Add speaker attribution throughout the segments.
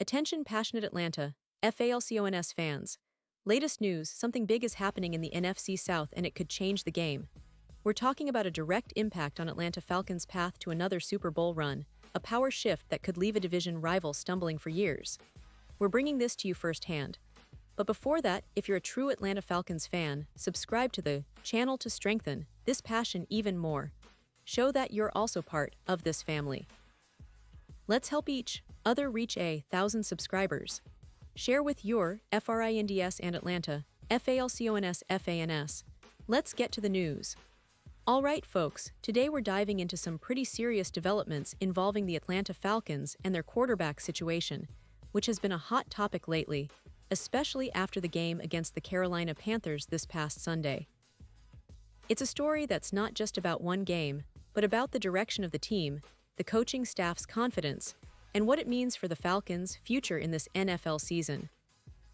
Speaker 1: Attention passionate Atlanta, Falcons fans. Latest news, something big is happening in the NFC South and it could change the game. We're talking about a direct impact on Atlanta Falcons' path to another Super Bowl run, a power shift that could leave a division rival stumbling for years. We're bringing this to you firsthand. But before that, if you're a true Atlanta Falcons fan, subscribe to the channel to strengthen this passion even more. Show that you're also part of this family. Let's help each other reach 1,000 subscribers. Share with your FRINDS and Atlanta, FALCONS FANS. Let's get to the news. Alright folks, today we're diving into some pretty serious developments involving the Atlanta Falcons and their quarterback situation, which has been a hot topic lately, especially after the game against the Carolina Panthers this past Sunday. It's a story that's not just about one game, but about the direction of the team, the coaching staff's confidence, and what it means for the Falcons' future in this NFL season.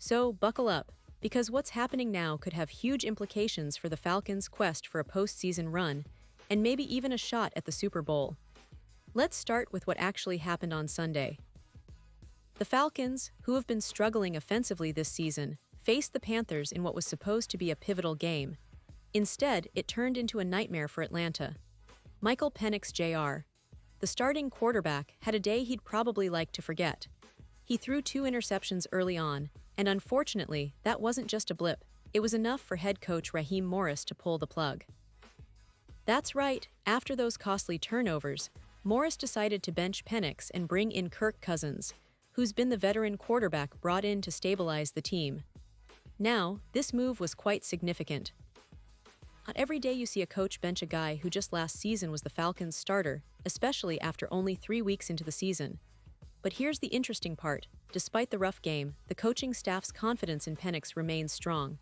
Speaker 1: So, buckle up, because what's happening now could have huge implications for the Falcons' quest for a postseason run, and maybe even a shot at the Super Bowl. Let's start with what actually happened on Sunday. The Falcons, who have been struggling offensively this season, faced the Panthers in what was supposed to be a pivotal game. Instead, it turned into a nightmare for Atlanta. Penix Jr., the starting quarterback, had a day he'd probably like to forget. He threw 2 interceptions early on, and unfortunately, that wasn't just a blip. It was enough for head coach Raheem to pull the plug. That's right, after those costly turnovers, Morris decided to bench Penix and bring in Kirk Cousins, who's been the veteran quarterback brought in to stabilize the team. Now, this move was quite significant. Not every day you see a coach bench a guy who just last season was the Falcons' starter, especially after only 3 weeks into the season. But here's the interesting part. Despite the rough game, the coaching staff's confidence in Penix remains strong.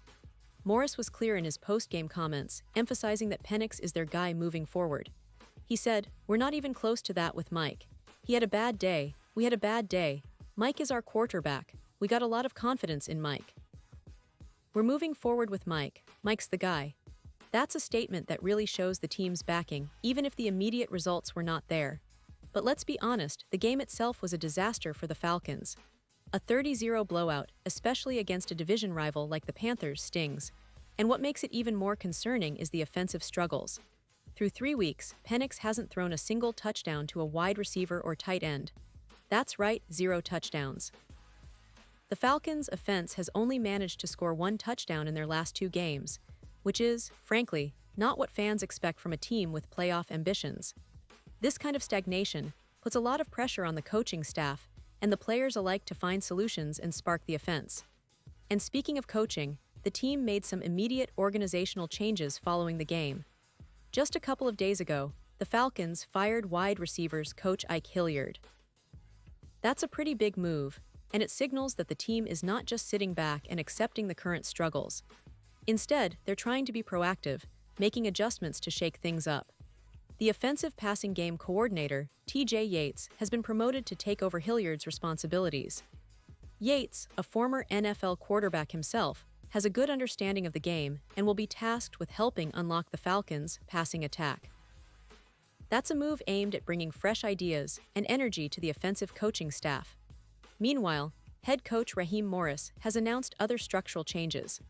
Speaker 1: Morris was clear in his post-game comments, emphasizing that Penix is their guy moving forward. He said, "We're not even close to that with Mike. He had a bad day. We had a bad day. Mike is our quarterback. We got a lot of confidence in Mike. We're moving forward with Mike. Mike's the guy." That's a statement that really shows the team's backing, even if the immediate results were not there. But let's be honest, the game itself was a disaster for the Falcons. A 30-0 blowout, especially against a division rival like the Panthers, stings. And what makes it even more concerning is the offensive struggles. Through 3 weeks, Penix hasn't thrown a single touchdown to a wide receiver or tight end. That's right, 0 touchdowns. The Falcons' offense has only managed to score 1 touchdown in their last 2 games, which is, frankly, not what fans expect from a team with playoff ambitions. This kind of stagnation puts a lot of pressure on the coaching staff and the players alike to find solutions and spark the offense. And speaking of coaching, the team made some immediate organizational changes following the game. Just a couple of days ago, the Falcons fired wide receivers coach Ike Hilliard. That's a pretty big move, and it signals that the team is not just sitting back and accepting the current struggles. Instead, they're trying to be proactive, making adjustments to shake things up. The offensive passing game coordinator, TJ Yates, has been promoted to take over Hilliard's responsibilities. Yates, a former NFL quarterback himself, has a good understanding of the game and will be tasked with helping unlock the Falcons' passing attack. That's a move aimed at bringing fresh ideas and energy to the offensive coaching staff. Meanwhile, head coach Raheem has announced other structural changes.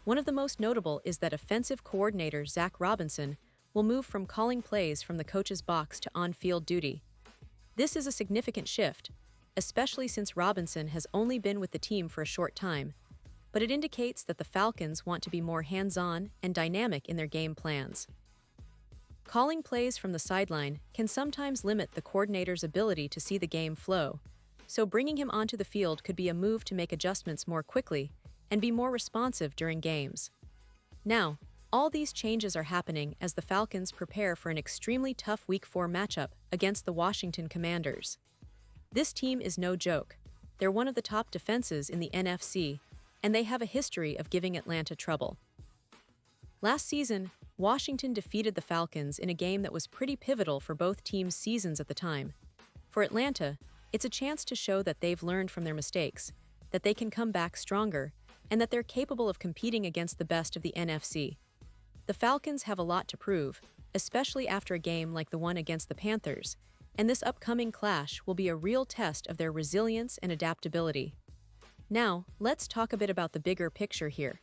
Speaker 1: One of the most notable is that offensive coordinator Zach Robinson will move from calling plays from the coach's box to on-field duty. This is a significant shift, especially since Robinson has only been with the team for a short time, but it indicates that the Falcons want to be more hands-on and dynamic in their game plans. Calling plays from the sideline can sometimes limit the coordinator's ability to see the game flow, so bringing him onto the field could be a move to make adjustments more quickly and be more responsive during games. Now, all these changes are happening as the Falcons prepare for an extremely tough Week 4 matchup against the Washington Commanders. This team is no joke. They're one of the top defenses in the NFC, and they have a history of giving Atlanta trouble. Last season, Washington defeated the Falcons in a game that was pretty pivotal for both teams' seasons at the time. For Atlanta, it's a chance to show that they've learned from their mistakes, that they can come back stronger, and that they're capable of competing against the best of the NFC. The Falcons have a lot to prove, especially after a game like the one against the Panthers, and this upcoming clash will be a real test of their resilience and adaptability. Now, let's talk a bit about the bigger picture here.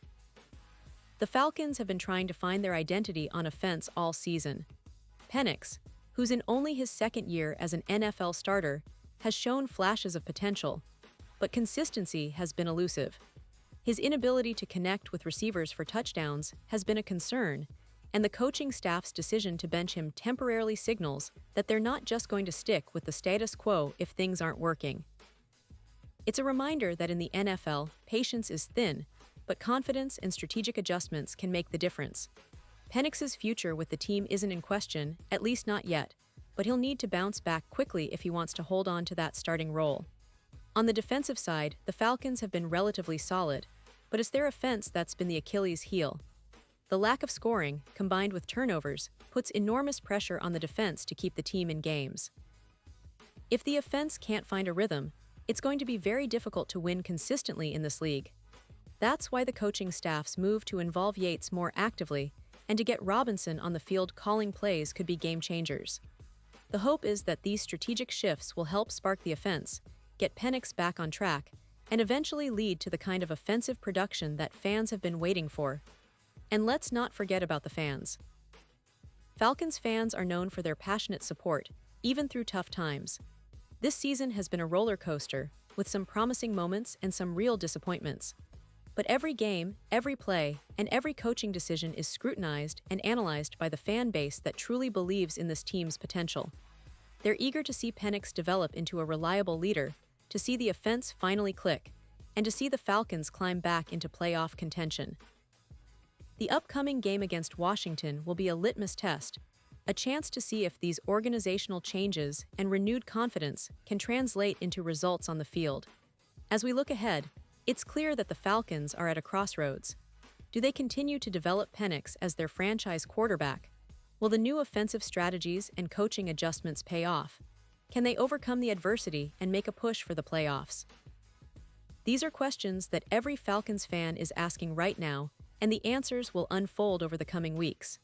Speaker 1: The Falcons have been trying to find their identity on offense all season. Penix, who's in only his second year as an NFL starter, has shown flashes of potential, but consistency has been elusive. His inability to connect with receivers for touchdowns has been a concern, and the coaching staff's decision to bench him temporarily signals that they're not just going to stick with the status quo if things aren't working. It's a reminder that in the NFL, patience is thin, but confidence and strategic adjustments can make the difference. Penix's future with the team isn't in question, at least not yet, but he'll need to bounce back quickly if he wants to hold on to that starting role. On the defensive side, the Falcons have been relatively solid, but it's their offense that's been the Achilles heel. The lack of scoring, combined with turnovers, puts enormous pressure on the defense to keep the team in games. If the offense can't find a rhythm, it's going to be very difficult to win consistently in this league. That's why the coaching staff's move to involve Yates more actively and to get Robinson on the field calling plays could be game changers. The hope is that these strategic shifts will help spark the offense, get Penix back on track, and eventually lead to the kind of offensive production that fans have been waiting for. And let's not forget about the fans. Falcons fans are known for their passionate support, even through tough times. This season has been a roller coaster, with some promising moments and some real disappointments. But every game, every play, and every coaching decision is scrutinized and analyzed by the fan base that truly believes in this team's potential. They're eager to see Penix develop into a reliable leader, to see the offense finally click, and to see the Falcons climb back into playoff contention. The upcoming game against Washington will be a litmus test, a chance to see if these organizational changes and renewed confidence can translate into results on the field. As we look ahead, it's clear that the Falcons are at a crossroads. Do they continue to develop Penix as their franchise quarterback? Will the new offensive strategies and coaching adjustments pay off? Can they overcome the adversity and make a push for the playoffs? These are questions that every Falcons fan is asking right now, and the answers will unfold over the coming weeks.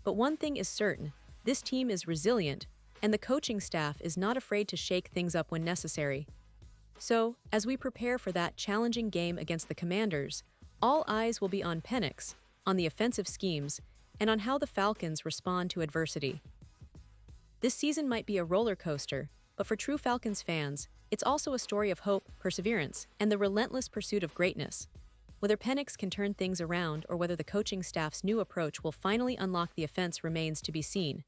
Speaker 1: But one thing is certain, this team is resilient, and the coaching staff is not afraid to shake things up when necessary. So, as we prepare for that challenging game against the Commanders, all eyes will be on Penix, on the offensive schemes, and on how the Falcons respond to adversity. This season might be a roller coaster, but for true Falcons fans, it's also a story of hope, perseverance, and the relentless pursuit of greatness. Whether Penix can turn things around or whether the coaching staff's new approach will finally unlock the offense remains to be seen.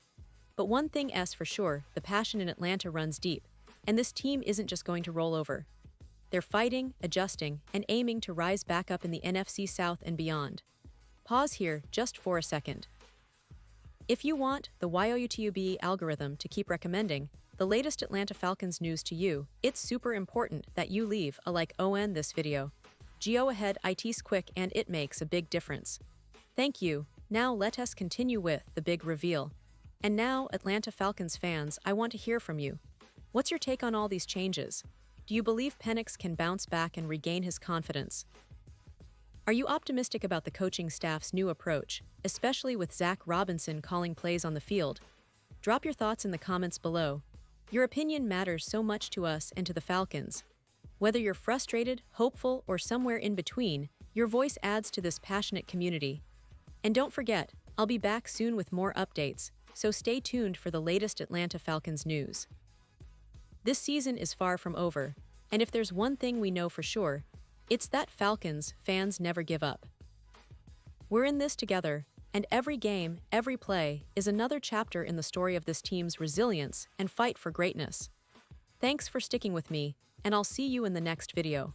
Speaker 1: But one thing is for sure, the passion in Atlanta runs deep, and this team isn't just going to roll over. They're fighting, adjusting, and aiming to rise back up in the NFC South and beyond. Pause here just for a second. If you want the YouTube algorithm to keep recommending the latest Atlanta Falcons news to you, it's super important that you leave a like on this video. Go ahead, it's quick and it makes a big difference. Thank you. Now let us continue with the big reveal. And now, Atlanta Falcons fans, I want to hear from you. What's your take on all these changes? Do you believe Penix can bounce back and regain his confidence? Are you optimistic about the coaching staff's new approach, especially with Zach Robinson calling plays on the field? Drop your thoughts in the comments below. Your opinion matters so much to us and to the Falcons. Whether you're frustrated, hopeful, or somewhere in between, your voice adds to this passionate community. And don't forget, I'll be back soon with more updates, so stay tuned for the latest Atlanta Falcons news. This season is far from over, and if there's one thing we know for sure, it's that Falcons fans never give up. We're in this together, and every game, every play, is another chapter in the story of this team's resilience and fight for greatness. Thanks for sticking with me, and I'll see you in the next video.